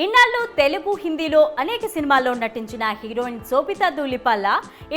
ఇన్నాళ్ళు తెలుగు హిందీలో అనేక సినిమాల్లో నటించిన హీరోయిన్ శోభితా ధూళిపాల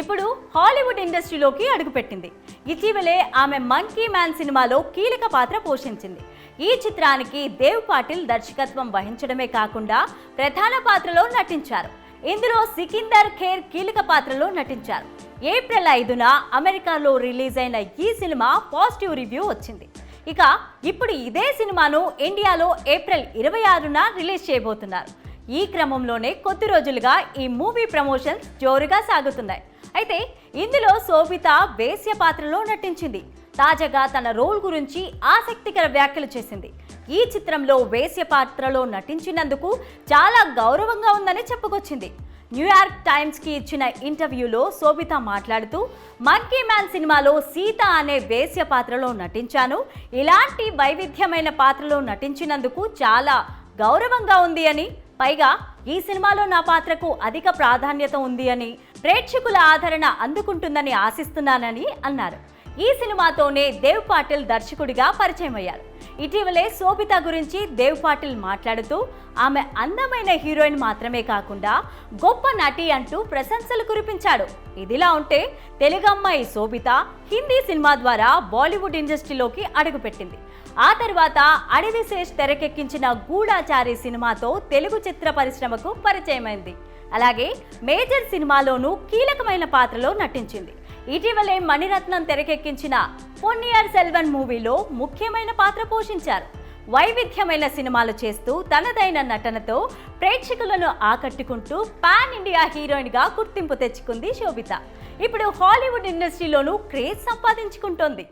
ఇప్పుడు హాలీవుడ్ ఇండస్ట్రీలోకి అడుగుపెట్టింది. ఇటీవలే ఆమె మంకీ మ్యాన్ సినిమాలో కీలక పాత్ర పోషించింది. ఈ చిత్రానికి దేవ్ పాటిల్ దర్శకత్వం వహించడమే కాకుండా ప్రధాన పాత్రలో నటించారు. ఇందులో సికిందర్ ఖేర్ కీలక పాత్రలో నటించారు. ఏప్రిల్ 5న అమెరికాలో రిలీజ్ అయిన ఈ సినిమా పాజిటివ్ రివ్యూ వచ్చింది. ఇక ఇప్పుడు ఇదే సినిమాను ఇండియాలో ఏప్రిల్ 26న రిలీజ్ చేయబోతున్నారు. ఈ క్రమంలోనే కొద్ది రోజులుగా ఈ మూవీ ప్రమోషన్స్ జోరుగా సాగుతున్నాయి. అయితే ఇందులో శోభిత వేశ్య పాత్రలో నటించింది. తాజాగా తన రోల్ గురించి ఆసక్తికర వ్యాఖ్యలు చేసింది. ఈ చిత్రంలో వేశ్య పాత్రలో నటించినందుకు చాలా గౌరవంగా ఉందని చెప్పుకొచ్చింది. న్యూయార్క్ టైమ్స్కి ఇచ్చిన ఇంటర్వ్యూలో శోభిత మాట్లాడుతూ, మంకీ మ్యాన్ సినిమాలో సీత అనే వేశ్య పాత్రలో నటించాను. ఇలాంటి వైవిధ్యమైన పాత్రలో నటించినందుకు చాలా గౌరవంగా ఉంది అని, పైగా ఈ సినిమాలో నా పాత్రకు అధిక ప్రాధాన్యత ఉంది అని, ప్రేక్షకుల ఆదరణ అందుకుంటుందని ఆశిస్తున్నానని అన్నారు. ఈ సినిమాతోనే దేవ్ పాటిల్ దర్శకుడిగా పరిచయం అయ్యారు. ఇటీవలే శోభిత గురించి దేవ్ పాటిల్ మాట్లాడుతూ, ఆమె అందమైన హీరోయిన్ మాత్రమే కాకుండా గొప్ప నటి అంటూ ప్రశంసలు కురిపించాడు. ఇదిలా ఉంటే తెలుగు అమ్మాయి శోభిత హిందీ సినిమా ద్వారా బాలీవుడ్ ఇండస్ట్రీలోకి అడుగుపెట్టింది. ఆ తర్వాత అడవిశేష్ తెరకెక్కించిన గూఢాచారి సినిమాతో తెలుగు చిత్ర పరిశ్రమకు పరిచయమైంది. అలాగే మేజర్ సినిమాలోనూ కీలకమైన పాత్రలో నటించింది. ఇటీవలే మణిరత్నం తెరకెక్కించిన పొన్నియిన్ సెల్వన్ మూవీలో ముఖ్యమైన పాత్ర పోషించారు. వైవిధ్యమైన సినిమాలు చేస్తూ తనదైన నటనతో ప్రేక్షకులను ఆకట్టుకుంటూ పాన్ ఇండియా హీరోయిన్గా గుర్తింపు తెచ్చుకుంది శోభిత. ఇప్పుడు హాలీవుడ్ ఇండస్ట్రీలోనూ క్రేజ్ సంపాదించుకుంటోంది.